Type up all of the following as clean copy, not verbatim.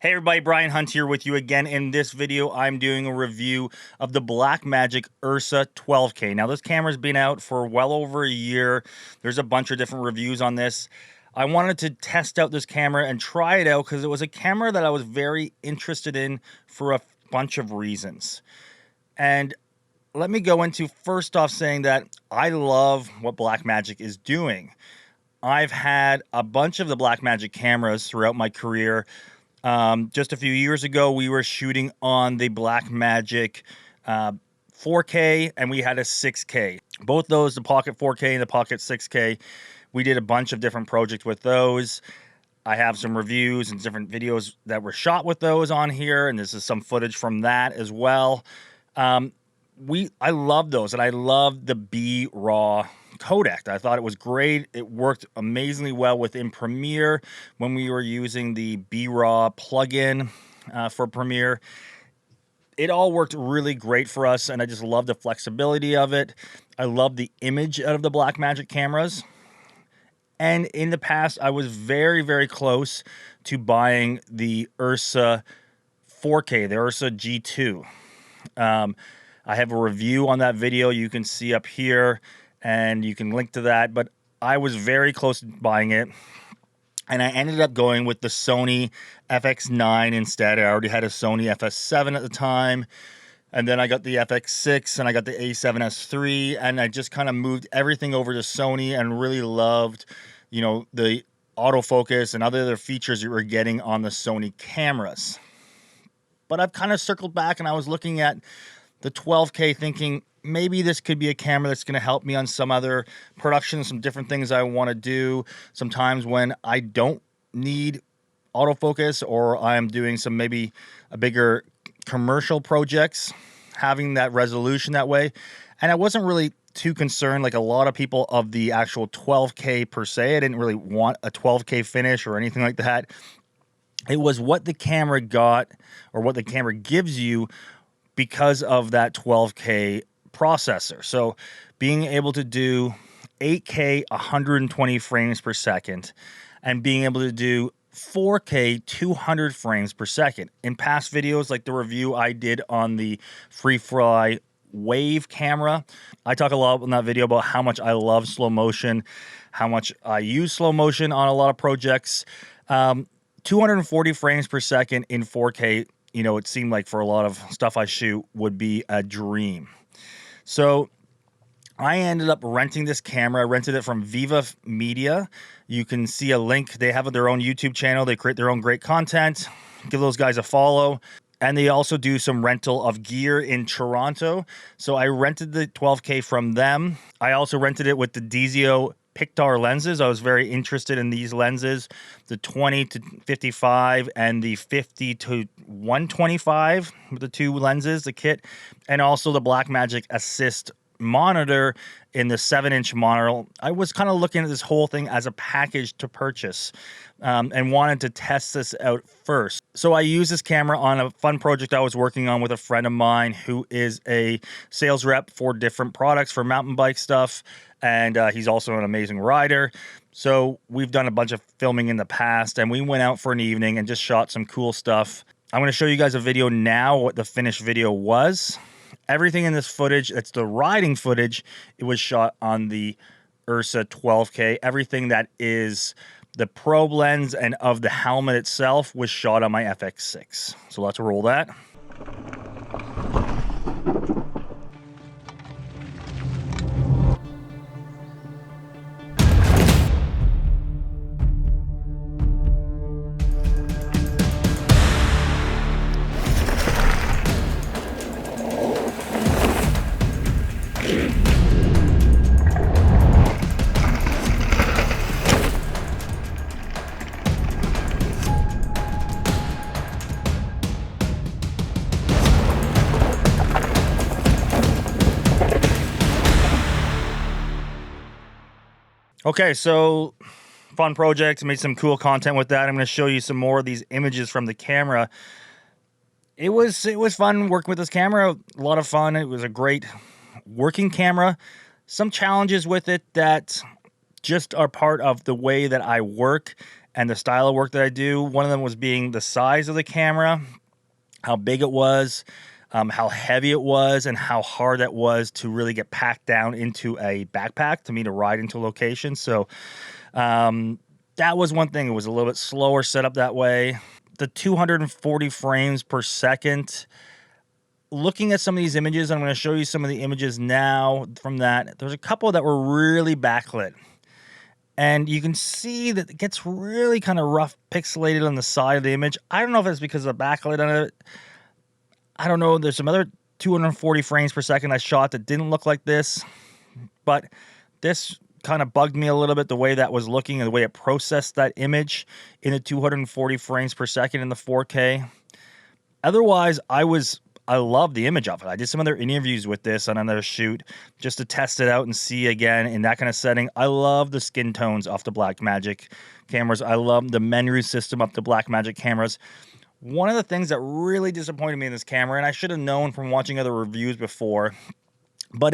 Hey everybody, Brian Hunt here with you again. In this video, I'm doing a review of the Blackmagic Ursa 12K. Now, this camera's been out for well over a year. There's a bunch of different reviews on this. I wanted to test out this camera and try it out because it was a camera that I was very interested in for a bunch of reasons. And let me go into first off saying that I love what Blackmagic is doing. I've had a bunch of the Blackmagic cameras throughout my career. Just a few years ago, we were shooting on the Blackmagic 4K, and we had a 6K. Both those, the Pocket 4K and the Pocket 6K, we did a bunch of different projects with those. I have some reviews and different videos that were shot with those on here, and this is some footage from that as well. I love those, and I love the B-RAW codec. I thought it was great. It worked amazingly well within Premiere when we were using the B-RAW plugin for Premiere. It all worked really great for us, and I just love the flexibility of it. I love the image out of the Blackmagic cameras. And in the past, I was very, very close to buying the Ursa 4K, the Ursa G2. I have a review on that video you can see up here, and you can link to that, but I was very close to buying it, and I ended up going with the Sony FX9 instead. I already had a Sony FS7 at the time, and then I got the FX6, and I got the A7S III, and I just kind of moved everything over to Sony and really loved, you know, the autofocus and other features you were getting on the Sony cameras. But I've kind of circled back, and I was looking at the 12K thinking, maybe this could be a camera that's going to help me on some other production, some different things I want to do. Sometimes when I don't need autofocus or I'm doing some maybe a bigger commercial projects, having that resolution that way. And I wasn't really too concerned, like a lot of people, of the actual 12K per se. I didn't really want a 12K finish or anything like that. It was what the camera got, or what the camera gives you, because of that 12K processor. So being able to do 8K 120 frames per second and being able to do 4K 200 frames per second. In past videos, like the review I did on the FreeFly Wave camera, I talk a lot in that video about how much I love slow motion, how much I use slow motion on a lot of projects. 240 frames per second in 4K, you know, it seemed like for a lot of stuff I shoot would be a dream. So I ended up renting this camera. I rented it from Viva Media. You can see a link. They have their own YouTube channel. They create their own great content. Give those guys a follow. And they also do some rental of gear in Toronto. So I rented the 12K from them. I also rented it with the Dizio Pictar lenses. I was very interested in these lenses, the 20 to 55 and the 50 to 125 with the two lenses, the kit, and also the Blackmagic Assist monitor in the 7-inch monitor. I was kind of looking at this whole thing as a package to purchase, and wanted to test this out first. So I used this camera on a fun project I was working on with a friend of mine who is a sales rep for different products for mountain bike stuff, and he's also an amazing rider. So we've done a bunch of filming in the past, and we went out for an evening and just shot some cool stuff. I'm going to show you guys a video now, what the finished video was. Everything in this footage, it's the riding footage, it was shot on the Ursa 12K. Everything that is the probe lens and of the helmet itself was shot on my FX6. So let's roll that. Okay, so fun project, made some cool content with that. I'm going to show you some more of these images from the camera. It was fun working with this camera, a lot of fun. It was a great working camera. Some challenges with it that just are part of the way that I work and the style of work that I do. One of them was being the size of the camera, how big it was, how heavy it was, and how hard that was to really get packed down into a backpack to me to ride into location. So that was one thing. It was a little bit slower setup that way. The 240 frames per second. Looking at some of these images, I'm going to show you some of the images now from that. There's a couple that were really backlit. And you can see that it gets really kind of rough pixelated on the side of the image. I don't know if it's because of the backlit on it. I don't know. There's some other 240 frames per second I shot that didn't look like this. But this kind of bugged me a little bit, the way that was looking and the way it processed that image in the 240 frames per second in the 4K. Otherwise, I love the image of it. I did some other interviews with this on another shoot just to test it out and see again in that kind of setting. I love the skin tones off the Blackmagic cameras. I love the menu system of the Blackmagic cameras. One of the things that really disappointed me in this camera, and I should have known from watching other reviews before, but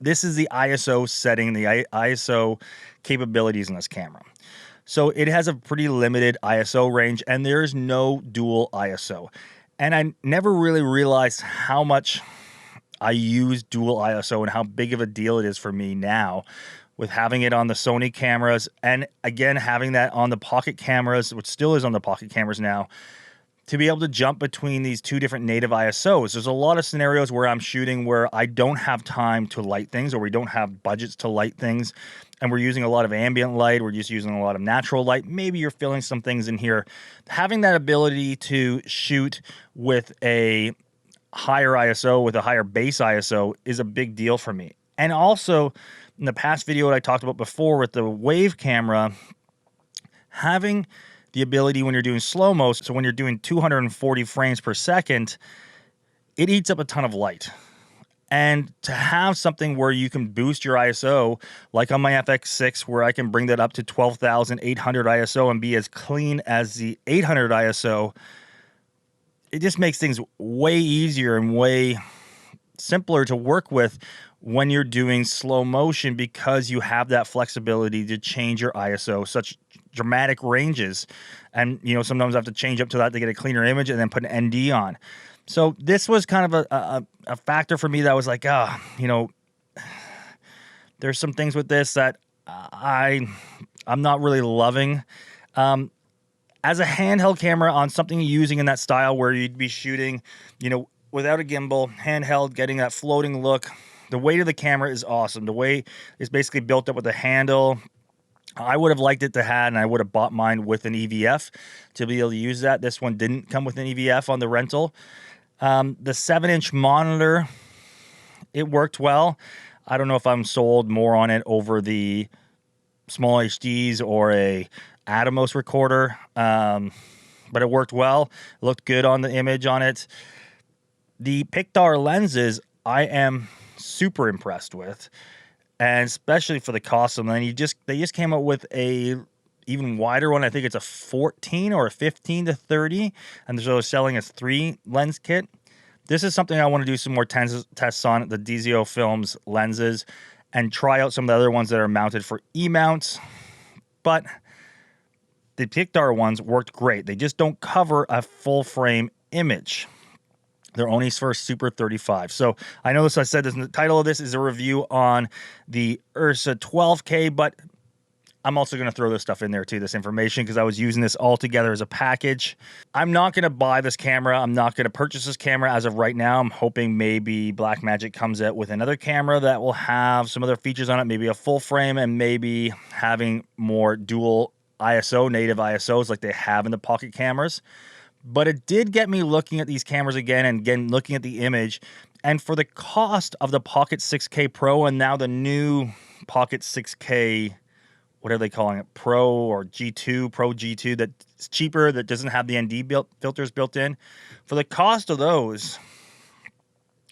this is the ISO setting, the ISO capabilities in this camera. So it has a pretty limited ISO range, and there's no dual ISO. And I never really realized how much I use dual ISO and how big of a deal it is for me now with having it on the Sony cameras, and again having that on the pocket cameras, which still is on the pocket cameras now, to be able to jump between these two different native ISOs. There's a lot of scenarios where I'm shooting where I don't have time to light things, or we don't have budgets to light things, and we're using a lot of ambient light, we're just using a lot of natural light. Maybe you're filling some things in here. Having that ability to shoot with a higher ISO, with a higher base ISO, is a big deal for me. And also, in the past video that I talked about before with the wave camera, having the ability when you're doing slow-mo, so when you're doing 240 frames per second, it eats up a ton of light. And to have something where you can boost your ISO, like on my FX6, where I can bring that up to 12,800 ISO and be as clean as the 800 ISO, it just makes things way easier and way simpler to work with when you're doing slow motion, because you have that flexibility to change your ISO, such dramatic ranges. And, you know, sometimes I have to change up to that to get a cleaner image and then put an ND on. So this was kind of a factor for me that was like, you know, there's some things with this that I'm not really loving. As a handheld camera on something you're using in that style where you'd be shooting, you know, without a gimbal, handheld, getting that floating look, the weight of the camera is awesome. The way it's basically built up with the handle. I would have liked it to have, and I would have bought mine with an EVF to be able to use that. This one didn't come with an EVF on the rental. The 7-inch monitor, it worked well. I don't know if I'm sold more on it over the small HDs or a Atomos recorder, but it worked well. It looked good on the image on it. The Pictar lenses, I am super impressed with, and especially for the cost of them. And they just came out with a even wider one. I think it's a 14 or a 15 to 30, and they're selling a 3 lens kit. This is something I want to do some more tests on, the DZO Films lenses, and try out some of the other ones that are mounted for E-mounts. But the Pictar ones worked great. They just don't cover a full frame image. They're only for Super 35. So I know this, I said this, the title of this is a review on the Ursa 12K, but I'm also going to throw this stuff in there too, this information, because I was using this all together as a package. I'm not going to buy this camera. I'm not going to purchase this camera as of right now. I'm hoping maybe Blackmagic comes out with another camera that will have some other features on it, maybe a full frame, and maybe having more dual ISO, native ISOs like they have in the pocket cameras. But it did get me looking at these cameras again and again looking at the image. And for the cost of the Pocket 6K Pro and now the new Pocket 6K, what are they calling it? Pro or G2, Pro G2, that's cheaper, that doesn't have the ND filters built in. For the cost of those,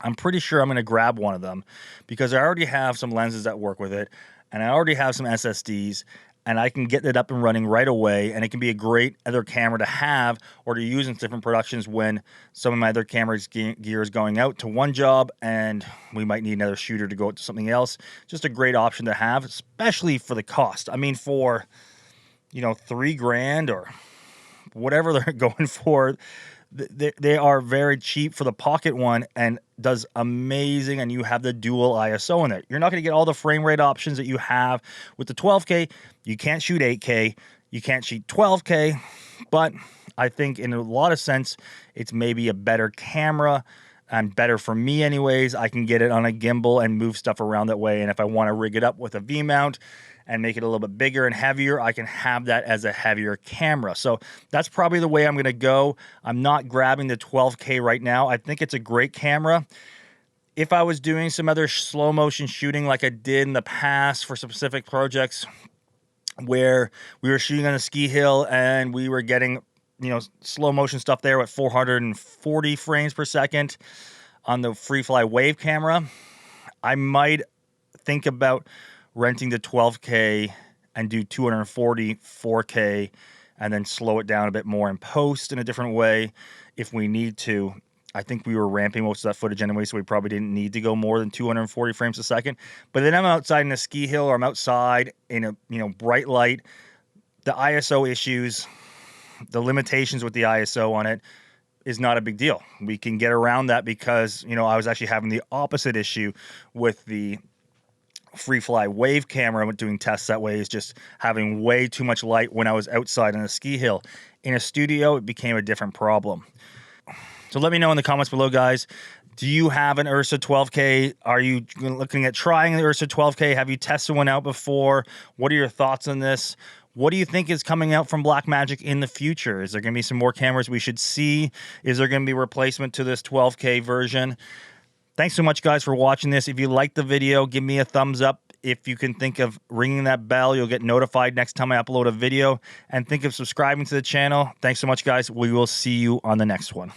I'm pretty sure I'm going to grab one of them, because I already have some lenses that work with it, and I already have some SSDs, and I can get it up and running right away, and it can be a great other camera to have or to use in different productions when some of my other camera's gear is going out to one job and we might need another shooter to go out to something else. Just a great option to have, especially for the cost. I mean, for you know, $3,000 or whatever they're going for. They are very cheap for the pocket one and does amazing, and you have the dual ISO in there. You're not going to get all the frame rate options that you have with the 12K. You can't shoot 8K, you can't shoot 12K, but I think in a lot of sense, it's maybe a better camera and better for me anyways. I can get it on a gimbal and move stuff around that way, and if I want to rig it up with a V-mount and make it a little bit bigger and heavier, I can have that as a heavier camera. So that's probably the way I'm going to go. I'm not grabbing the 12K right now. I think it's a great camera. If I was doing some other slow motion shooting like I did in the past for specific projects where we were shooting on a ski hill and we were getting, you know, slow motion stuff there at 440 frames per second on the FreeFly Wave camera, I might think about renting the 12K and do 240 4K and then slow it down a bit more and post in a different way if we need to. I think we were ramping most of that footage anyway, so we probably didn't need to go more than 240 frames a second. But then I'm outside in a ski hill or I'm outside in a, you know, bright light. The ISO issues, the limitations with the ISO on it is not a big deal. We can get around that because, you know, I was actually having the opposite issue with the FreeFly Wave camera doing tests that way, is just having way too much light when I was outside on a ski hill. In a studio, it became a different problem. So let me know in the comments below, guys. Do you have an Ursa 12K? Are you looking at trying the Ursa 12K? Have you tested one out before? What are your thoughts on this? What do you think is coming out from Blackmagic in the future? Is there going to be some more cameras we should see? Is there going to be a replacement to this 12K version? Thanks so much, guys, for watching this. If you liked the video, give me a thumbs up. If you can think of ringing that bell, you'll get notified next time I upload a video. And think of subscribing to the channel. Thanks so much, guys. We will see you on the next one.